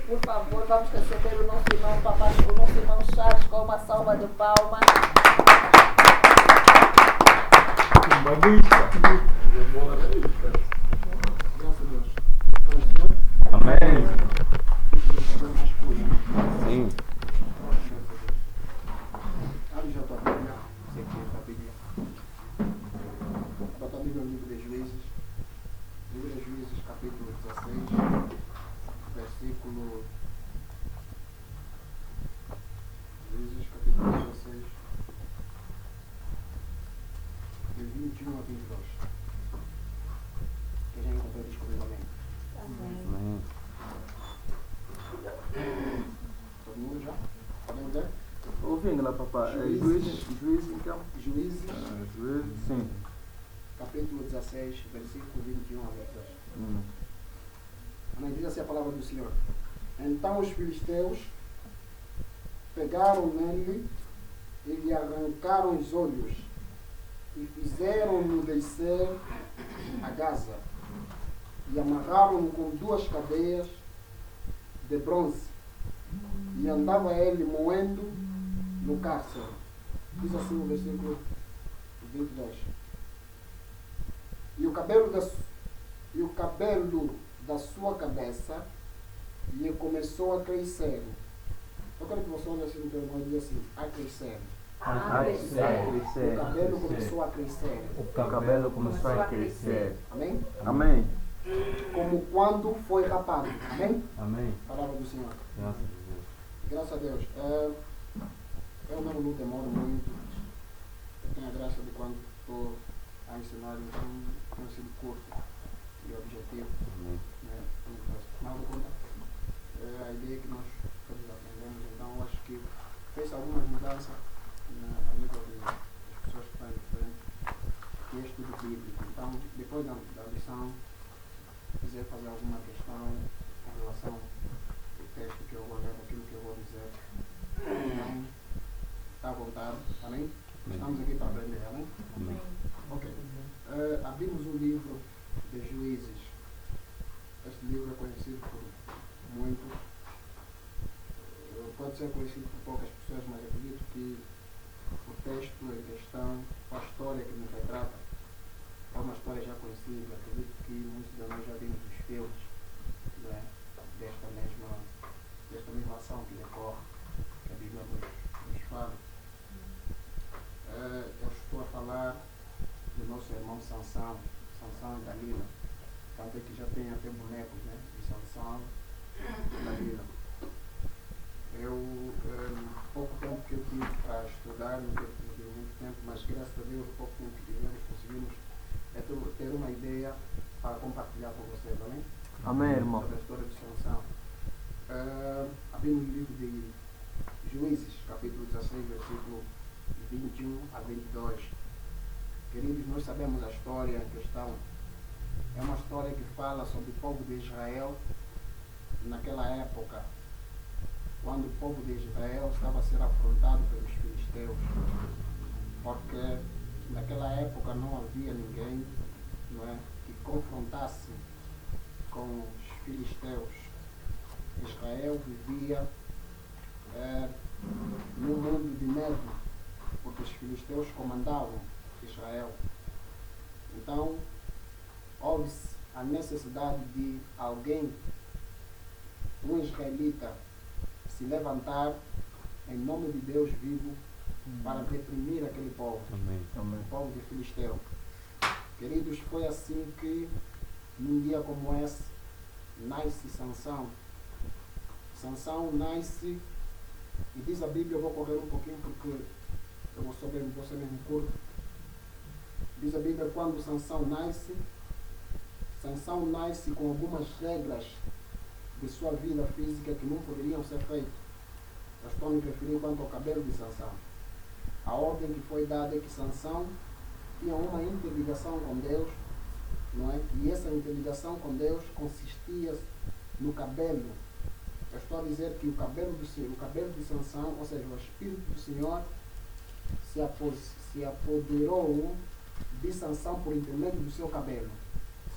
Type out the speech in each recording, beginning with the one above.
Por favor, vamos receber o nosso irmão Papá, o nosso irmão Charles com uma salva de palmas. Amém. Sim. Abre já a tua Bíblia. Você aqui a tua Bíblia. A tua Bíblia é o livro de Juízes. Livro de Juízes, capítulo 16, versículo. Juízes, capítulo 16, de 21 a 22. Quem já encontrou descobrindo amém? Amém. Todo mundo já? Podemos ler? Ouvindo lá, papai. Juízes, então. Juízes, Juízes, sim. capítulo 16, versículo 21 a 22. Amém. Diz assim a palavra do Senhor. Então os filisteus pegaram nele e lhe arrancaram os olhos e fizeram-no descer a Gaza e amarraram-no com 2 cadeias de bronze e andava ele moendo no cárcere. Diz assim o versículo 22. E o cabelo da sua cabeça lhe começou a crescer. Eu quero que você olhe assim no teu irmão e diga assim, a crescer. O cabelo começou a crescer. O cabelo começou a crescer. Amém? Amém. Como quando foi rapado. Amém? Amém. Palavra do Senhor. Graças a Deus. Graças a Deus. Eu mesmo não demoro muito. Eu tenho a graça de quando estou a ensinar, então tenho sido curto e objetivo. Amém. Afinal de contas, a ideia que nós todos aprendemos, então eu acho que fez algumas mudanças a nível das pessoas que estão diferentes que é estudo bíblico. Então, depois da lição, se quiser fazer alguma questão em relação ao texto que eu vou ler, aquilo que eu vou dizer, então, está à vontade, amém? Estamos aqui para aprender, amém? Amém. Ok. Abrimos o livro de Juízes. Este livro é conhecido por muitos. Pode ser conhecido por poucas pessoas, mas acredito que o texto em questão, a história que nos retrata, é uma história já conhecida. Acredito que muitos de nós já vimos os filmes, né, desta mesma ação que decorre, que a Bíblia nos fala. Eu estou a falar do nosso irmão Sansão e Dalila. Tanto é que já tem até bonecos, né, de Sansão e Dalila. Pouco tempo que eu tive para estudar, não tive muito tempo, mas graças a Deus, o pouco tempo que tivemos, conseguimos ter uma ideia para compartilhar com vocês, amém? Amém, irmão. Sobre a história de Sansão. Abrimos o livro de Juízes, capítulo 16, versículo 21 a 22. Queridos, nós sabemos a história em questão. É uma história que fala sobre o povo de Israel naquela época, quando o povo de Israel estava a ser afrontado pelos filisteus, porque naquela época não havia ninguém, não é, que confrontasse com os filisteus. Israel vivia num mundo de medo, porque os filisteus comandavam Israel. Então, houve a necessidade de alguém, um israelita, se levantar em nome de Deus vivo para reprimir aquele povo, Amém. o povo de Filisteu. Queridos, foi assim que num dia como esse nasce Sansão. Sansão nasce, e diz a Bíblia, eu vou correr um pouquinho porque eu vou ser mesmo curto. Diz a Bíblia, quando Sansão nasce com algumas regras de sua vida física que não poderiam ser feitas. Eu estou me referindo quanto ao cabelo de Sansão. A ordem que foi dada é que Sansão tinha uma interligação com Deus, não é? E essa interligação com Deus consistia no cabelo. Eu estou a dizer que o cabelo de Sansão, ou seja, o Espírito do Senhor se apoderou de Sansão por intermédio do seu cabelo.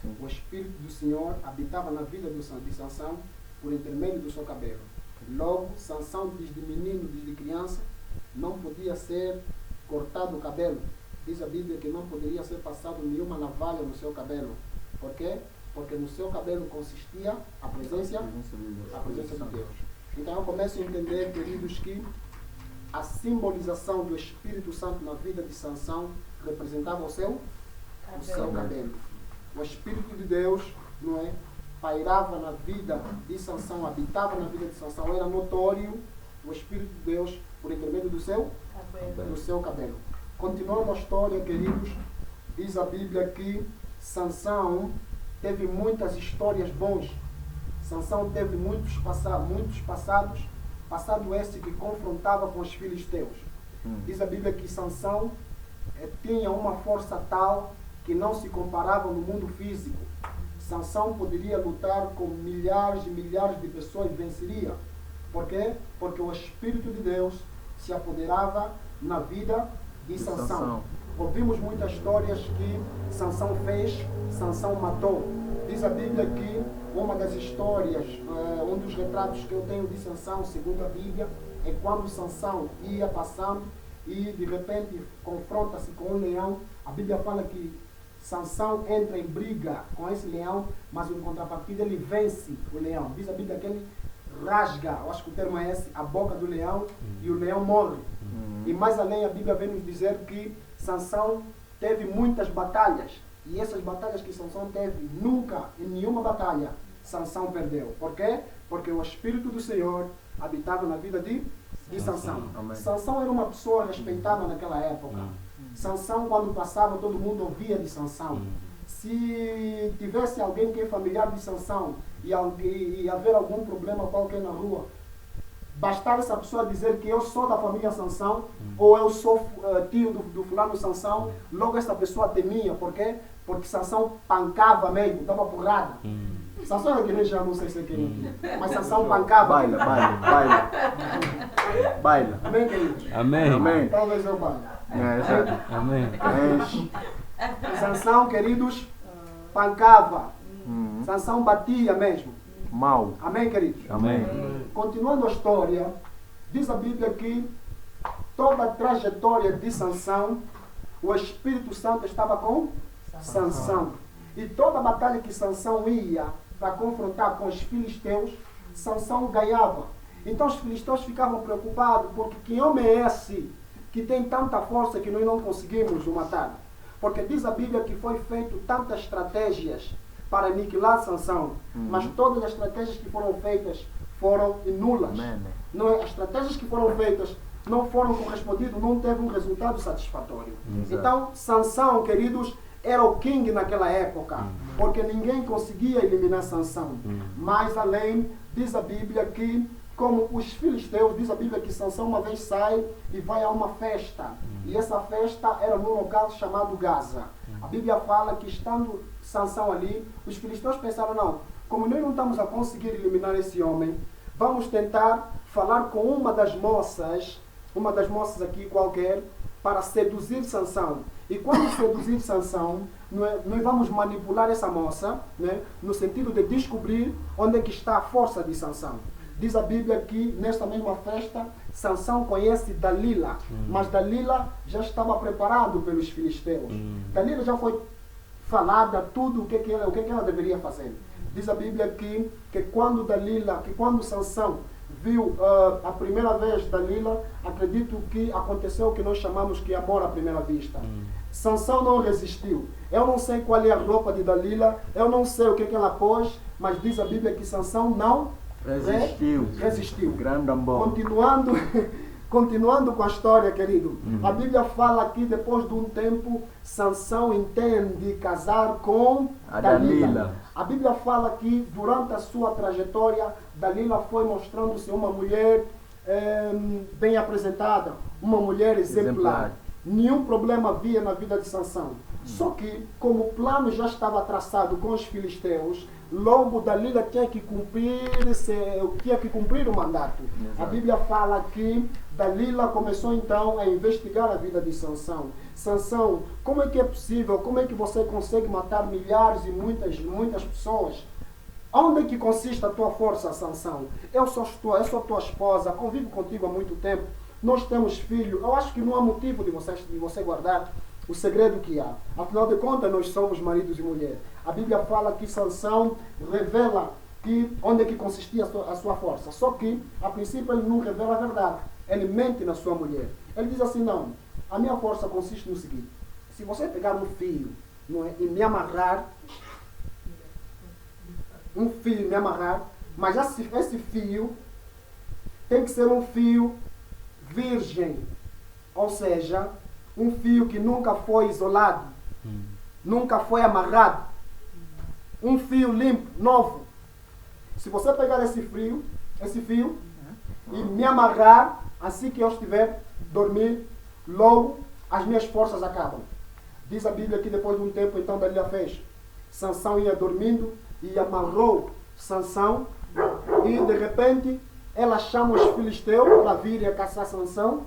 Sim. O Espírito do Senhor habitava na vida de Sansão por intermédio do seu cabelo. Logo, Sansão, desde menino, desde criança, não podia ser cortado o cabelo. Diz a Bíblia que não poderia ser passado nenhuma navalha no seu cabelo. Por quê? Porque no seu cabelo consistia a presença de Deus. Então eu começo a entender, queridos, que a simbolização do Espírito Santo na vida de Sansão representava o seu cabelo. O Espírito de Deus, não é, pairava na vida de Sansão, habitava na vida de Sansão, era notório o Espírito de Deus por intermédio do seu cabelo. Continuando a história, queridos, diz a Bíblia que Sansão teve muitas histórias bons. Sansão teve muitos passados, passado esse que confrontava com os filisteus. Diz a Bíblia que Sansão tinha uma força tal que não se comparava no mundo físico. Sansão poderia lutar com milhares e milhares de pessoas e venceria. Por quê? Porque o Espírito de Deus se apoderava na vida de Sansão. Ouvimos muitas histórias que Sansão fez, Sansão matou. Diz a Bíblia que uma das histórias, um dos retratos que eu tenho de Sansão, segundo a Bíblia, é quando Sansão ia passando e de repente confronta-se com um leão. A Bíblia fala que Sansão entra em briga com esse leão, mas em contrapartida ele vence o leão. Diz a Bíblia que ele rasga, eu acho que o termo é esse, a boca do leão e o leão morre. E mais além a Bíblia vem nos dizer que Sansão teve muitas batalhas. E essas batalhas que Sansão teve, nunca, em nenhuma batalha, Sansão perdeu. Por quê? Porque o Espírito do Senhor habitava na vida de Sansão. Sansão era uma pessoa respeitada naquela época. Sansão, quando passava, todo mundo ouvia de Sansão. Se tivesse alguém que é familiar de Sansão e haver algum problema qualquer na rua, bastava essa pessoa dizer que eu sou da família Sansão ou eu sou tio do fulano Sansão, logo essa pessoa temia. Por quê? Porque Sansão pancava mesmo, dava porrada. Sansão é que nem já não sei se é quem, mas Sansão pancava. Baila. Amém, queridos? Amém. Talvez eu baile. Amém. Sansão, queridos, pancava. Sansão batia mesmo. Mal. Amém, queridos? Amém. Continuando a história, diz a Bíblia que toda a trajetória de Sansão, o Espírito Santo estava com Sansão. E toda a batalha que Sansão ia para confrontar com os filisteus, Sansão ganhava. Então os filisteus ficavam preocupados, porque que homem é esse que tem tanta força que nós não conseguimos o matar? Porque diz a Bíblia que foi feito tantas estratégias para aniquilar Sansão, mas todas as estratégias que foram feitas foram nulas. Não é? As estratégias que foram feitas não foram correspondidas, não teve um resultado satisfatório. Então, Sansão, queridos, era o king naquela época, porque ninguém conseguia eliminar Sansão. Mas além, diz a Bíblia que, como os filisteus, diz a Bíblia que Sansão uma vez sai e vai a uma festa. E essa festa era num local chamado Gaza. A Bíblia fala que estando Sansão ali, os filisteus pensaram, não, como nós não estamos a conseguir eliminar esse homem, vamos tentar falar com uma das moças aqui qualquer, para seduzir Sansão. E quando seduzir Sansão, nós vamos manipular essa moça, né, no sentido de descobrir onde é que está a força de Sansão. Diz a Bíblia que nesta mesma festa, Sansão conhece Dalila, mas Dalila já estava preparado pelos filisteus. Dalila já foi falada tudo o que ela deveria fazer. Diz a Bíblia que quando Sansão viu a primeira vez Dalila, acredito que aconteceu o que nós chamamos de amor à primeira vista. Sansão não resistiu. Eu não sei qual é a roupa de Dalila, eu não sei o que ela pôs, mas diz a Bíblia que Sansão não resistiu. Grande amor. Continuando com a história, querido. A Bíblia fala que depois de um tempo, Sansão entende casar com Dalila. A Bíblia fala que durante a sua trajetória, Dalila foi mostrando-se uma mulher bem apresentada, uma mulher exemplar. Nenhum problema havia na vida de Sansão. Só que, como o plano já estava traçado com os filisteus, logo Dalila tinha que cumprir o mandato. A Bíblia fala que Dalila começou então a investigar a vida de Sansão. Sansão, como é que é possível? Como é que você consegue matar milhares e muitas pessoas? Onde é que consiste a tua força, Sansão? Eu sou tua esposa, convivo contigo há muito tempo, nós temos filho. Eu acho que não há motivo de você guardar o segredo que há. Afinal de contas, nós somos maridos e mulher. A Bíblia fala que Sansão revela que onde é que consistia a sua força. Só que, a princípio, ele não revela a verdade. Ele mente na sua mulher. Ele diz assim, não, a minha força consiste no seguinte. Se você pegar um fio, não é, e me amarrar, mas esse fio tem que ser um fio virgem. Ou seja, um fio que nunca foi isolado, nunca foi amarrado. Um fio limpo, novo. Se você pegar esse fio e me amarrar, assim que eu estiver dormir, logo as minhas forças acabam. Diz a Bíblia que depois de um tempo, então Dalila fez. Sansão ia dormindo e amarrou Sansão, e de repente ela chama os filisteus para virem caçar Sansão,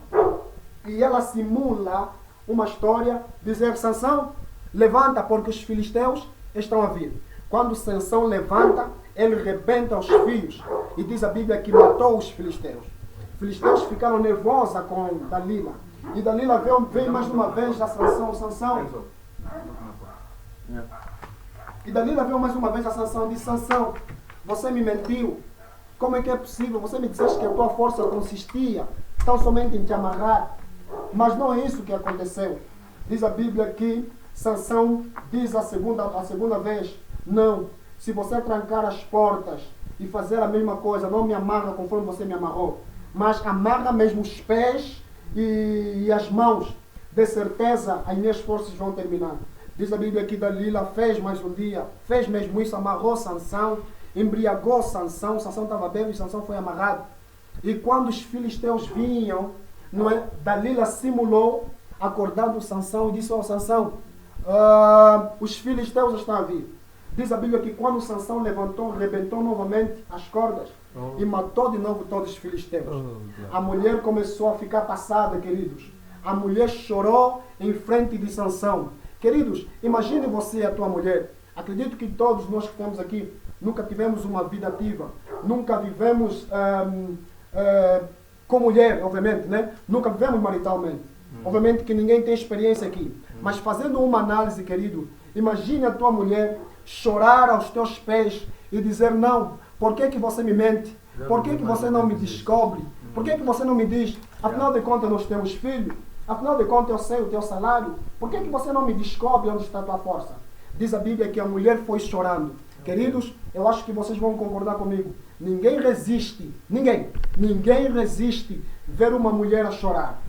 e ela simula uma história, dizer: Sansão, levanta, porque os filisteus estão a vir. Quando Sansão levanta, ele rebenta os fios, e diz a Bíblia que matou os filisteus. Os filisteus ficaram nervosos com Dalila, e Dalila veio mais uma vez a Sansão. E Dalila veio mais uma vez a Sansão e disse: Sansão, você me mentiu. Como é que é possível? Você me disseste que a tua força consistia tão somente em te amarrar. Mas não é isso que aconteceu. Diz a Bíblia que Sansão diz a segunda vez: não, se você trancar as portas e fazer a mesma coisa, não me amarra conforme você me amarrou, mas amarra mesmo os pés e as mãos. De certeza as minhas forças vão terminar. Diz a Bíblia que Dalila fez mais um dia, fez mesmo isso, amarrou Sansão, embriagou Sansão. Sansão estava bêbado e Sansão foi amarrado. E quando os filisteus vinham, não é, Dalila simulou acordando Sansão e disse: Sansão, os filisteus estão a vir. Diz a Bíblia que quando Sansão levantou, rebentou novamente as cordas e matou de novo todos os filisteus. A mulher começou a ficar passada, queridos. A mulher chorou em frente de Sansão. Queridos, imagine você e a tua mulher. Acredito que todos nós que estamos aqui nunca tivemos uma vida ativa, nunca vivemos com mulher, obviamente, né? Nunca vivemos maritalmente. Obviamente que ninguém tem experiência aqui. Mas fazendo uma análise, querido, imagine a tua mulher chorar aos teus pés e dizer: não, por que você me mente? Por que você não me descobre? Por que você não me diz? Afinal de contas nós temos filhos. Afinal de contas eu sei o teu salário. Por que você não me descobre onde está a tua força? Diz a Bíblia que a mulher foi chorando. Queridos, eu acho que vocês vão concordar comigo. Ninguém resiste ver uma mulher a chorar.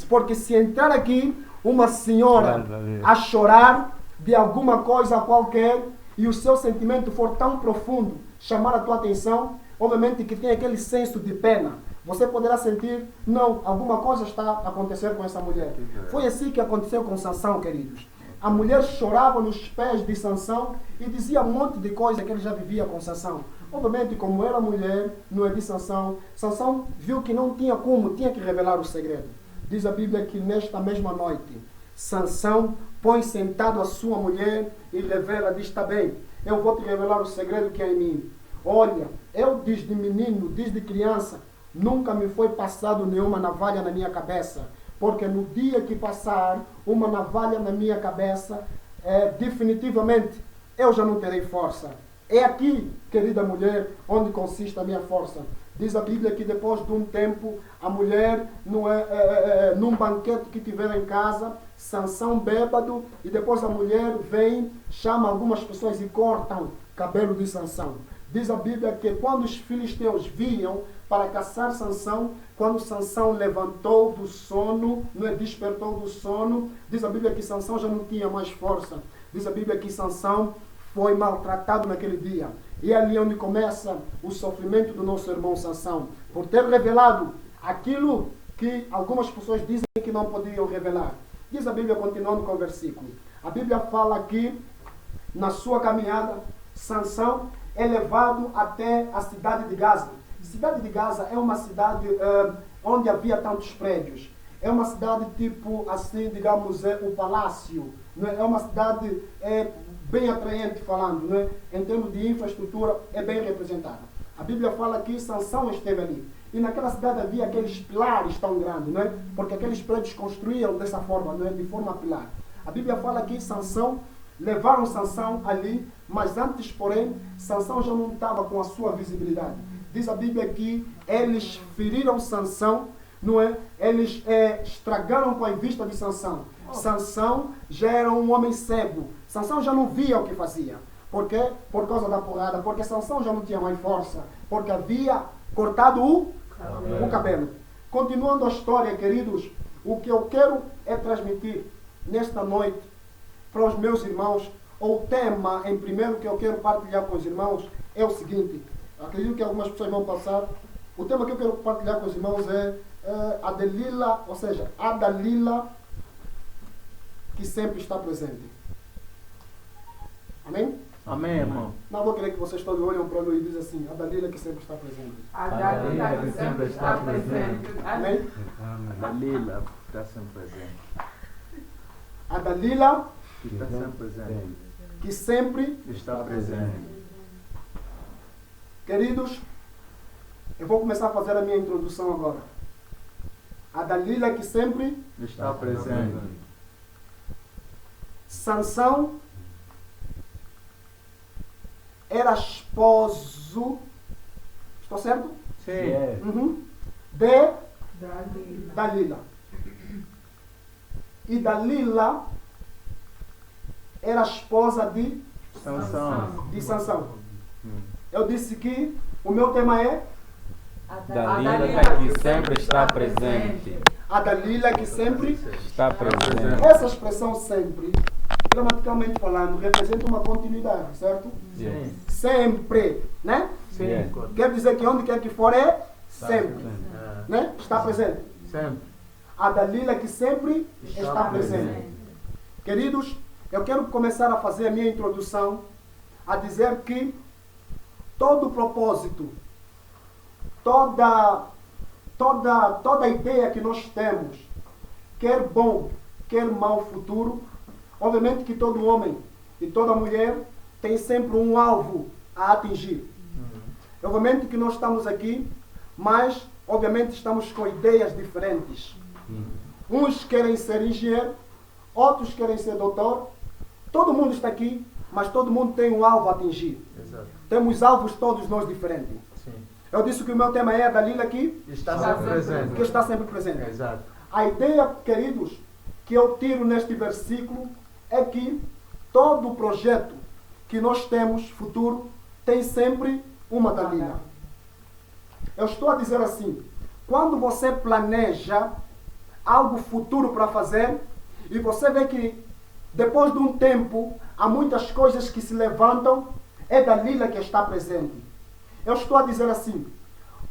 Porque se entrar aqui uma senhora a chorar de alguma coisa qualquer e o seu sentimento for tão profundo, chamar a tua atenção, obviamente que tem aquele senso de pena. Você poderá sentir, não, alguma coisa está a acontecer com essa mulher. Foi assim que aconteceu com Sansão, queridos. A mulher chorava nos pés de Sansão e dizia um monte de coisa que ele já vivia com Sansão. Obviamente, como era mulher, não é de Sansão, Sansão viu que não tinha como, tinha que revelar o segredo. Diz a Bíblia que nesta mesma noite, Sansão põe sentado a sua mulher e revela, diz: está bem, eu vou te revelar o segredo que há em mim. Olha, eu desde menino, desde criança, nunca me foi passado nenhuma navalha na minha cabeça. Porque no dia que passar uma navalha na minha cabeça, definitivamente eu já não terei força. É aqui, querida mulher, onde consiste a minha força. Diz a Bíblia que depois de um tempo, a mulher, num banquete que tiver em casa, Sansão bêbado, e depois a mulher vem, chama algumas pessoas e cortam o cabelo de Sansão. Diz a Bíblia que quando os filisteus vinham para caçar Sansão, quando Sansão levantou do sono, despertou do sono, diz a Bíblia que Sansão já não tinha mais força. Diz a Bíblia que Sansão foi maltratado naquele dia. E é ali onde começa o sofrimento do nosso irmão Sansão, por ter revelado aquilo que algumas pessoas dizem que não podiam revelar. Diz a Bíblia, continuando com o versículo. A Bíblia fala que na sua caminhada, Sansão é levado até a cidade de Gaza. A cidade de Gaza é uma cidade onde havia tantos prédios. É uma cidade tipo, assim, digamos, o palácio. É uma cidade bem atraente falando, não é? Em termos de infraestrutura, é bem representada. A Bíblia fala que Sansão esteve ali. E naquela cidade havia aqueles pilares tão grandes, não é? Porque aqueles prédios construíam dessa forma, não é? De forma pilar. A Bíblia fala que Sansão, levaram Sansão ali, mas antes, porém, Sansão já não estava com a sua visibilidade. Diz a Bíblia que eles feriram Sansão, não é? Eles estragaram com a vista de Sansão. Sansão já era um homem cego. Sansão já não via o que fazia. Por quê? Por causa da porrada. Porque Sansão já não tinha mais força. Porque havia cortado o cabelo. Continuando a história, queridos, o que eu quero é transmitir nesta noite para os meus irmãos, ou o tema em primeiro que eu quero partilhar com os irmãos é o seguinte. Acredito que algumas pessoas vão passar. O tema que eu quero partilhar com os irmãos é a Dalila, ou seja, a Dalila que sempre está presente. Amém? Amém, irmão. Não vou querer que vocês todos olhem para mim e dizem assim, a Dalila que sempre está presente. A Dalila que sempre está presente. Amém? Dalila está sempre presente. A Dalila Que está sempre presente. que sempre Está presente. Queridos, eu vou começar a fazer a minha introdução agora. A Dalila que sempre Está presente. Sansão era esposo, estou certo? Sim. Uhum. De Dalila. Dalila. E Dalila era esposa de Sansão. Eu disse que o meu tema é Dalila que sempre está presente. a Dalila que sempre. Está presente. Essa expressão sempre, gramaticalmente falando, representa uma continuidade, certo? Yes. Sempre, né? Yes. Quer dizer que onde quer que for é sempre, né? Está presente. Sempre. A Dalila que sempre está presente. Queridos, eu quero começar a fazer a minha introdução a dizer que todo o propósito, toda a ideia que nós temos, quer bom, quer mau futuro, obviamente que todo homem e toda mulher tem sempre um alvo a atingir. Obviamente que nós estamos aqui, mas obviamente estamos com ideias diferentes. Uns querem ser engenheiro, outros querem ser doutor. Todo mundo está aqui, mas todo mundo tem um alvo a atingir. Exato. Temos alvos todos nós diferentes. Sim. Eu disse que o meu tema é a Dalila aqui, Está sempre presente. que está sempre presente. Exato. A ideia, queridos, que eu tiro neste versículo é que todo projeto que nós temos futuro tem sempre uma Dalila. Eu estou a dizer assim, quando você planeja algo futuro para fazer e você vê que depois de um tempo há muitas coisas que se levantam, é Dalila que está presente. Eu estou a dizer assim,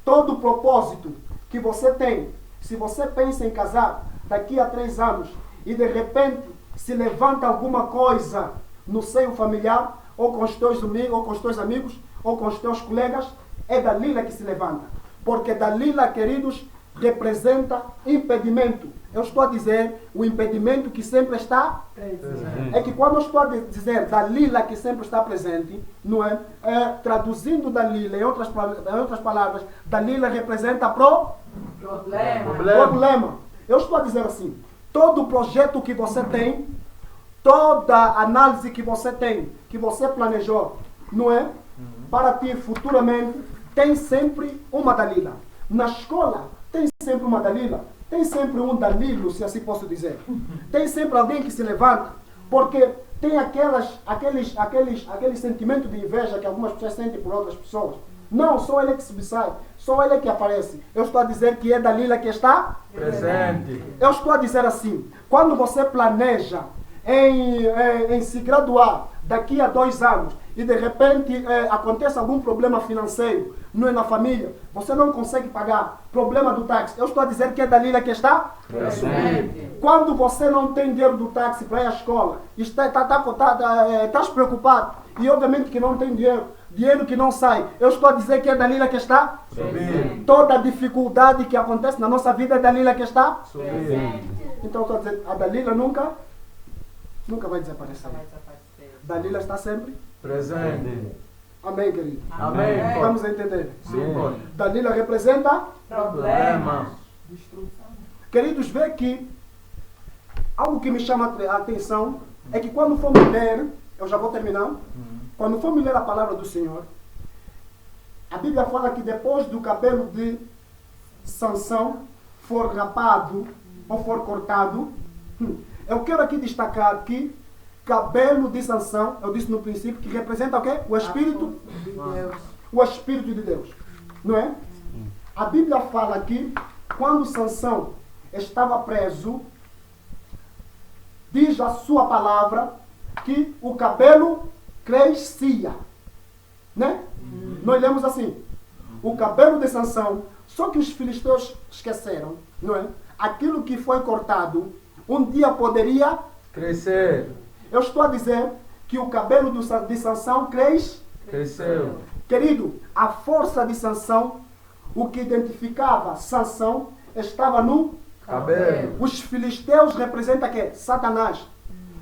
todo o propósito que você tem, se você pensa em casar daqui a 3 anos e de repente se levanta alguma coisa no seio familiar, ou com os teus amigos, ou com os teus amigos, ou com os teus colegas, é Dalila que se levanta. Porque Dalila, queridos, representa impedimento. Eu estou a dizer o impedimento que sempre está presente. É que quando eu estou a dizer Dalila que sempre está presente, não é? Traduzindo Dalila em outras palavras, Dalila representa problema. Eu estou a dizer assim, todo projeto que você tem, toda análise que você tem, que você planejou, não é? Para ti futuramente, tem sempre uma Dalila. Na escola, tem sempre uma Dalila. Tem sempre um Dalilo, se assim posso dizer. Tem sempre alguém que se levanta, porque tem aquele sentimento de inveja que algumas pessoas sentem por outras pessoas. Não, só ele que se sai, só ele que aparece. Eu estou a dizer que é Dalila que está Presente. Eu estou a dizer assim, quando você planeja em se graduar daqui a 2 anos e de repente acontece algum problema financeiro, não é na família, você não consegue pagar, problema do táxi, eu estou a dizer que é Dalila que está presente. Quando você não tem dinheiro do táxi para ir à escola, estás preocupado e obviamente que não tem dinheiro que não sai, eu estou a dizer que é Dalila que está presente. Toda a dificuldade que acontece na nossa vida é Dalila que está presente. Então eu estou a dizer, a Dalila nunca vai desaparecer. Dalila está sempre? Presente. Amém, querido? Amém. Vamos entender. Sim, pode. Dalila representa? Problema. Queridos, vê que algo que me chama a atenção é que quando formos ler, eu já vou terminar, quando formos ler a palavra do Senhor, a Bíblia fala que depois do cabelo de Sansão for rapado ou for cortado, eu quero aqui destacar que cabelo de Sansão, eu disse no princípio, que representa o quê? O Espírito De Deus. o Espírito de Deus, não é? A Bíblia fala que quando Sansão estava preso, diz a sua palavra que o cabelo crescia, né? Nós lemos assim, o cabelo de Sansão, só que os filisteus esqueceram, não é? Aquilo que foi cortado, um dia poderia. Crescer. Eu estou a dizer que o cabelo de Sansão Cresceu. Querido, a força de Sansão, o que identificava Sansão, estava no Cabelo. Os filisteus representam quê? Satanás.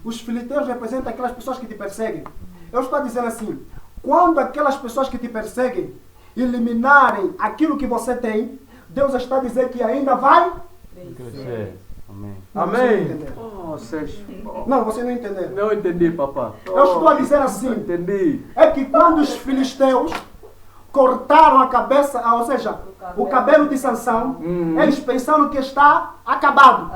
Os filisteus representam aquelas pessoas que te perseguem. Eu estou a dizer assim, quando aquelas pessoas que te perseguem eliminarem aquilo que você tem, Deus está a dizer que ainda vai. Crescer. Amém. Não, você não Amém. entendeu. Oh, Sérgio. Não, você não entendeu. Não entendi, papá. Eu estou a dizer Não assim, entendi. é que quando os filisteus cortaram a cabeça, ou seja, o cabelo de Sansão, eles pensaram que está acabado.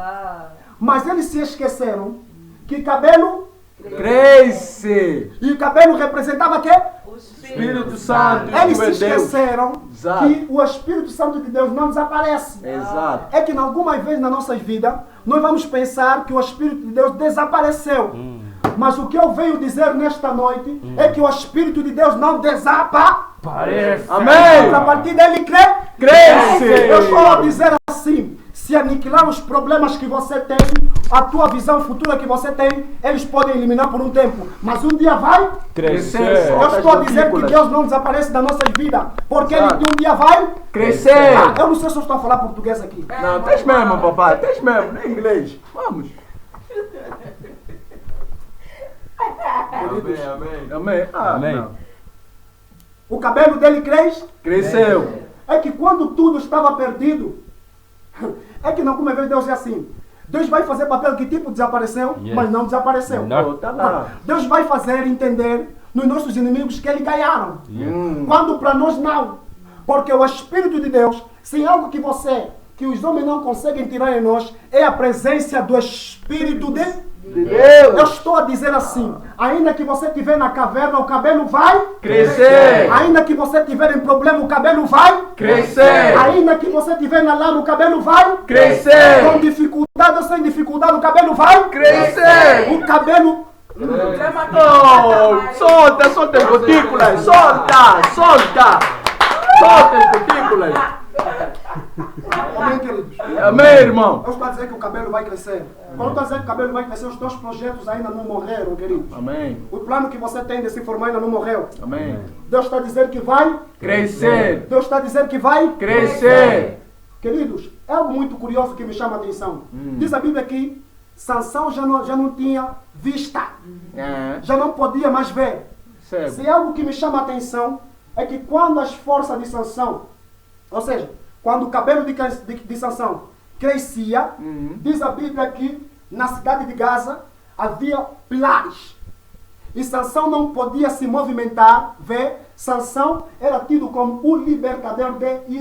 Mas eles se esqueceram que cabelo, Cresce. e o cabelo representava quê? Espírito Santo. Eles se é Deus. esqueceram Exato. que o Espírito Santo de Deus não desaparece. Exato. É que em alguma vez na nossa vida, nós vamos pensar que o Espírito de Deus desapareceu. Mas o que eu venho dizer nesta noite é que o Espírito de Deus não desaparece. Amém. A partir dele Cresce. Eu estou a dizer assim, se aniquilar os problemas que você tem, a tua visão futura que você tem, eles podem eliminar por um tempo. Mas um dia vai. Crescer. Eu estou a dizer que Deus não desaparece da nossa vida, porque Ele um dia vai Crescer. Eu não sei se eu estou a falar português aqui. Não, tens mesmo, papai. Tens mesmo. Em inglês. Vamos. Queridos, Amém. Amém. Ah, Amém. não. o cabelo dele cresce. Cresceu. É que quando tudo estava perdido, é que não, como vez Deus é assim. Deus vai fazer papel que tipo desapareceu, Yes. mas não desapareceu. Não. Oh, tá lá. Deus vai fazer entender nos nossos inimigos que eles ganharam. Quando para nós não. Porque o Espírito de Deus, sem algo que os homens não conseguem tirar em nós, é a presença do Espírito de Deus. Eu estou a dizer assim, ainda que você estiver na caverna, o cabelo vai Crescer. Ainda que você estiver em problema, o cabelo vai Crescer. Ainda que você estiver na lama, o cabelo vai Crescer. Com dificuldade ou sem dificuldade, o cabelo vai Crescer. O cabelo. Oh, solta, solta as gotículas. Solta, solta. Solta as gotículas. Amém, queridos? Amém, irmão. Eu estou a dizer que o cabelo vai crescer. Quando eu estou a dizer que o cabelo vai crescer, os teus projetos ainda não morreram, queridos. Amém. O plano que você tem de se formar ainda não morreu. Amém. Deus está a dizer que vai. Crescer. Deus está a dizer que vai. Crescer. Queridos, é algo muito curioso que me chama a atenção. Diz a Bíblia que Sansão já não tinha vista. Já não podia mais ver. Cego. Se algo que me chama a atenção é que quando as forças de Sansão, ou seja, quando o cabelo de Sansão crescia, diz a Bíblia que na cidade de Gaza havia pilares. E Sansão não podia se movimentar, ver. Sansão era tido como o libertador de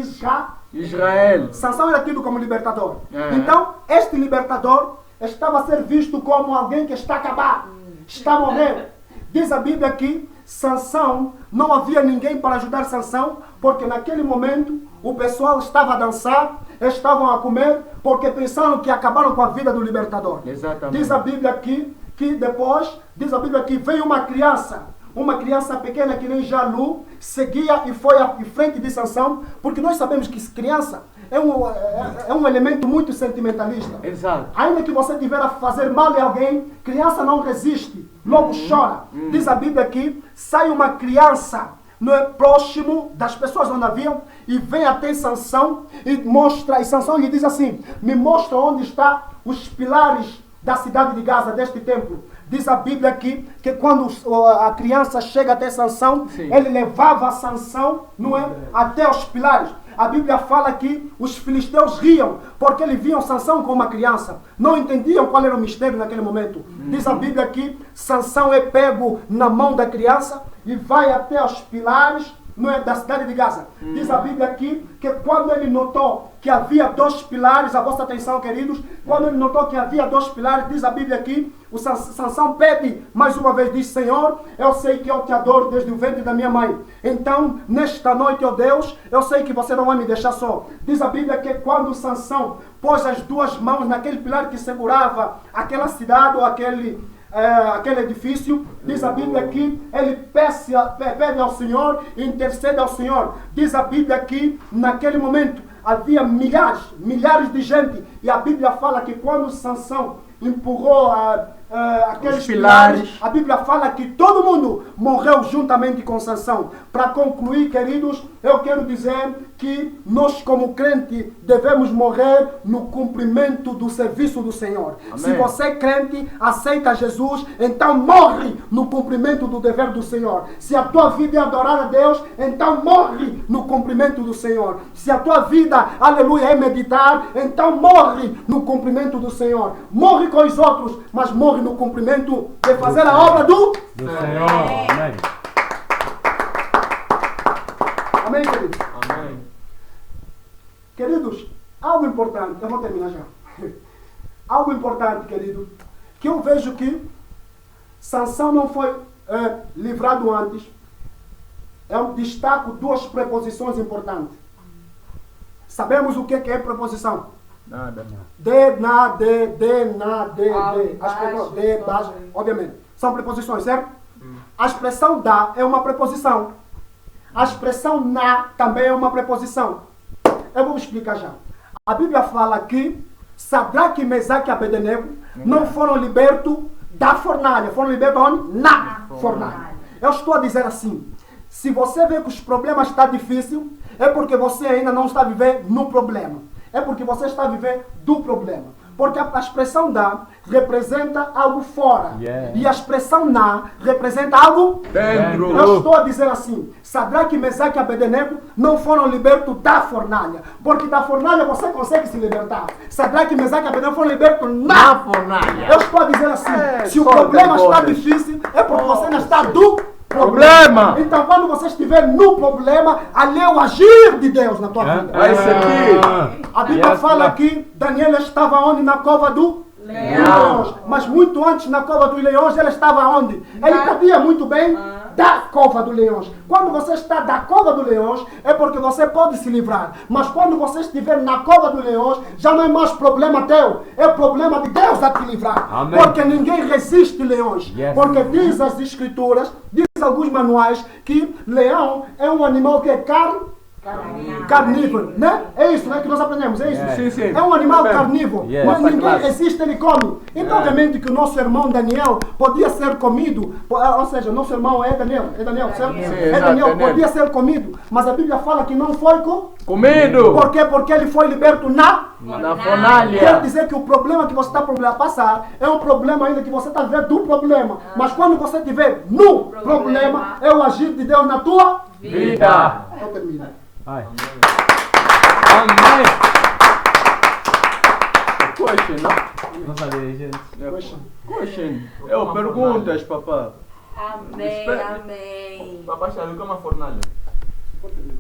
Israel. Sansão era tido como libertador. Então, este libertador estava a ser visto como alguém que está acabado, está morrendo. Diz a Bíblia que Sansão, não havia ninguém para ajudar Sansão, porque naquele momento o pessoal estava a dançar, estavam a comer, porque pensaram que acabaram com a vida do libertador. Exatamente. Diz a Bíblia que depois, diz a Bíblia que veio uma criança pequena que nem Jalu, seguia e foi à frente de Sansão, porque nós sabemos que criança é um elemento muito sentimentalista. Exato. Ainda que você tiver a fazer mal a alguém, criança não resiste, logo chora. Diz a Bíblia que sai uma criança próximo das pessoas onde haviam e vem até Sansão e mostra, e Sansão lhe diz assim: me mostra onde estão os pilares da cidade de Gaza, deste templo. Diz a Bíblia aqui que quando a criança chega até Sansão, ele levava Sansão, não é, até os pilares. A Bíblia fala que os filisteus riam, porque eles viam Sansão como uma criança. Não entendiam qual era o mistério naquele momento. Diz a Bíblia que Sansão é pego na mão da criança e vai até os pilares, não é, da cidade de Gaza. Diz a Bíblia aqui que quando ele notou que havia 2 pilares, a vossa atenção, queridos, quando ele notou que havia 2 pilares, diz a Bíblia aqui, o Sansão pede mais uma vez, diz: Senhor, eu sei que eu te adoro desde o ventre da minha mãe. Então, nesta noite, ó Deus, eu sei que você não vai me deixar só. Diz a Bíblia que quando Sansão pôs as 2 mãos naquele pilar que segurava aquela cidade ou aquele edifício, diz a Bíblia que ele pede ao Senhor e intercede ao Senhor. Diz a Bíblia que naquele momento havia milhares de gente, e a Bíblia fala que quando Sansão empurrou aqueles pilares, a Bíblia fala que todo mundo morreu juntamente com Sansão. Para concluir, queridos, eu quero dizer que nós como crente devemos morrer no cumprimento do serviço do Senhor. Amém. Se você é crente, aceita Jesus, então morre no cumprimento do dever do Senhor. Se a tua vida é adorar a Deus, então morre no cumprimento do Senhor. Se a tua vida, aleluia, é meditar, então morre no cumprimento do Senhor. Morre com os outros, mas morre no cumprimento de fazer a obra do Senhor. Amém. Amém, queridos? Amém. Queridos, algo importante, eu vou terminar já. Algo importante, querido, que eu vejo que Sansão não foi livrado antes. Eu destaco 2 preposições importantes. Sabemos o que é preposição? Nada. De, na, de, na, de. As preposições, de, baixo, obviamente. São preposições, certo? A expressão da é uma preposição. A expressão na também é uma preposição. Eu vou explicar já. A Bíblia fala que Sadraque, Mesaque e Abednego não foram libertos da fornalha. Foram libertos onde? Na fornalha. Eu estou a dizer assim: se você vê que os problemas estão difíceis, é porque você ainda não está vivendo no problema. É porque você está vivendo do problema. Porque a expressão da representa algo fora. E a expressão na representa algo dentro. Eu estou a dizer assim: Sadraque, Mesaque e Abednego não foram libertos da fornalha. Porque da fornalha você consegue se libertar. Sadraque, Mesaque e Abednego foram libertos na fornalha. Eu estou a dizer assim: se o problema está difícil, é porque você ainda está do problema. Então, quando você estiver no problema, ali é o agir de Deus na tua vida. A Bíblia fala que Daniel estava onde? Na cova do leões. Mas muito antes, na cova dos leões, ele estava onde? Ele podia muito bem da cova dos leões. Quando você está da cova dos leões, é porque você pode se livrar. Mas quando você estiver na cova dos leões, já não é mais problema teu, é problema de Deus a te livrar. Amém. Porque ninguém resiste leões. Porque diz as escrituras, diz alguns manuais, que leão é um animal que é carnívoro, né? É isso, né, que nós aprendemos, é isso? Sim, sim. É um animal carnívoro, mas ninguém resiste, ele come. Então, obviamente que o nosso irmão Daniel podia ser comido, ou seja, nosso irmão é Daniel, certo? Sim, é Daniel, podia ser comido, mas a Bíblia fala que não foi comido. Por quê? Porque ele foi liberto na fornalha. Quer dizer que o problema que você está a passar é um problema ainda que você está vivendo do problema. Mas quando você estiver no problema, é o agir de Deus na tua vida. Eu termino. Ai. Amém. Question, não? Não sabia, gente. Question. Perguntas, papá. Amém, amém. Papá, sabe o que é uma fornalha? Eu termino.